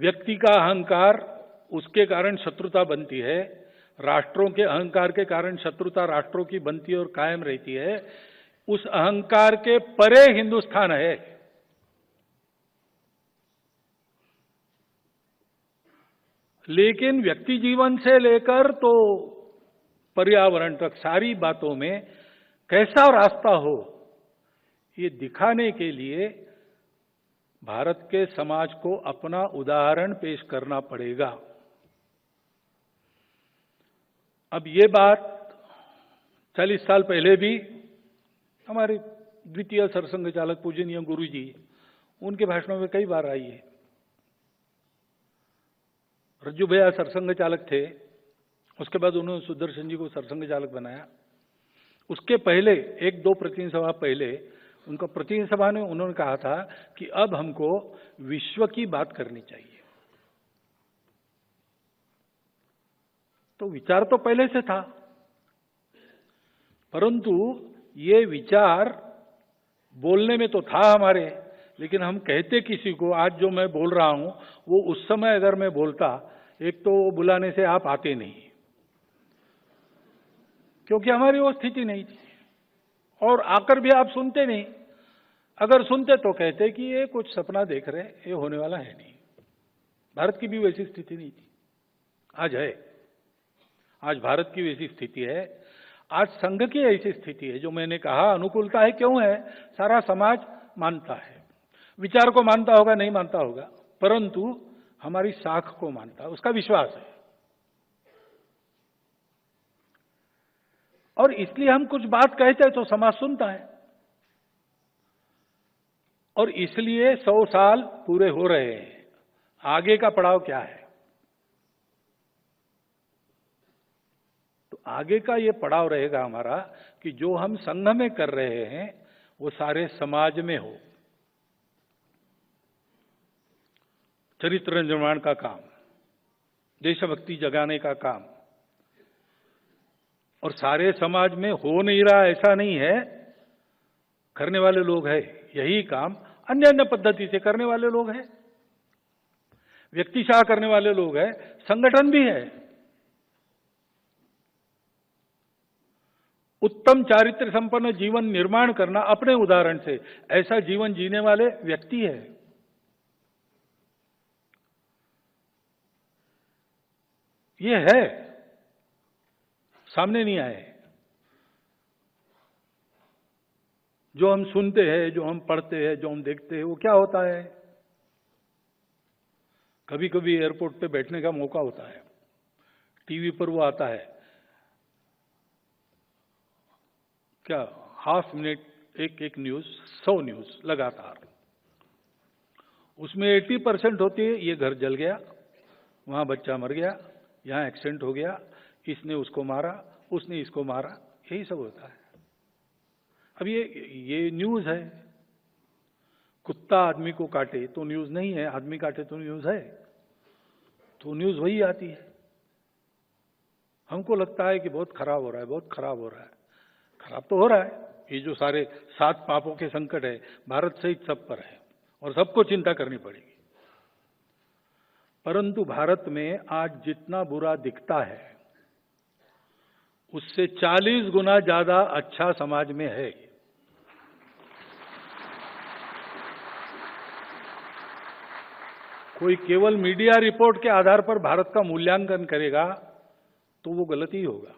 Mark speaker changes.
Speaker 1: व्यक्ति का अहंकार, उसके कारण शत्रुता बनती है। राष्ट्रों के अहंकार के कारण शत्रुता राष्ट्रों की बनती है और कायम रहती है। उस अहंकार के परे हिंदुस्तान है। लेकिन व्यक्ति जीवन से लेकर तो पर्यावरण तक सारी बातों में कैसा रास्ता हो, ये दिखाने के लिए भारत के समाज को अपना उदाहरण पेश करना पड़ेगा। अब ये बात 40 साल पहले भी हमारे द्वितीय सरसंघ चालक पूजनीय गुरु जी, उनके भाषणों में कई बार आई है। रज्जू भैया सरसंघ चालक थे, उसके बाद उन्होंने सुदर्शन जी को सरसंघ चालक बनाया। उसके पहले 1-2 प्रतिनिधि सभा पहले उनका प्रतिनिधि सभा ने उन्होंने कहा था कि अब हमको विश्व की बात करनी चाहिए। तो विचार तो पहले से था, परंतु ये विचार बोलने में तो था हमारे, लेकिन हम कहते किसी को, आज जो मैं बोल रहा हूं वो उस समय अगर मैं बोलता, एक तो वो बुलाने से आप आते नहीं, क्योंकि हमारी वो स्थिति नहीं थी, और आकर भी आप सुनते नहीं। अगर सुनते तो कहते कि ये कुछ सपना देख रहे, ये होने वाला है नहीं। भारत की भी वैसी स्थिति नहीं थी, आज है। आज भारत की वैसी स्थिति है, आज संघ की ऐसी स्थिति है। जो मैंने कहा अनुकूलता है, क्यों है? सारा समाज मानता है, विचार को मानता होगा, नहीं मानता होगा, परंतु हमारी साख को मानता है, उसका विश्वास है। और इसलिए हम कुछ बात कहते हैं तो समाज सुनता है, और इसलिए 100 साल पूरे हो रहे हैं। आगे का पड़ाव क्या है? तो आगे का ये पड़ाव रहेगा हमारा कि जो हम संघ में कर रहे हैं वो सारे समाज में हो। चरित्र निर्माण का काम, देशभक्ति जगाने का काम, और सारे समाज में हो नहीं रहा ऐसा नहीं है, करने वाले लोग हैं। यही काम अन्य अन्य पद्धति से करने वाले लोग हैं, व्यक्तिशाह करने वाले लोग हैं, संगठन भी है। उत्तम चारित्र संपन्न जीवन निर्माण करना अपने उदाहरण से, ऐसा जीवन जीने वाले व्यक्ति है। ये है, सामने नहीं आए। जो हम सुनते हैं, जो हम पढ़ते हैं, जो हम देखते हैं, वो क्या होता है? कभी कभी एयरपोर्ट पे बैठने का मौका होता है, टीवी पर वो आता है, क्या हाफ मिनट एक न्यूज, 100 न्यूज लगातार, उसमें 80% होती है ये घर जल गया, वहां बच्चा मर गया, यहां एक्सीडेंट हो गया, इसने उसको मारा, उसने इसको मारा, यही सब होता है। अब ये न्यूज है। कुत्ता आदमी को काटे तो न्यूज नहीं है, आदमी काटे तो न्यूज है, तो न्यूज वही आती है। हमको लगता है कि बहुत खराब हो रहा है, बहुत खराब हो रहा है। खराब तो हो रहा है। ये जो सारे 7 पापों के संकट है, भारत सहित सब पर है, और सबको चिंता करनी पड़ेगी। परंतु भारत में आज जितना बुरा दिखता है, उससे 40 गुना ज्यादा अच्छा समाज में है। कोई केवल मीडिया रिपोर्ट के आधार पर भारत का मूल्यांकन करेगा तो वो गलत ही होगा।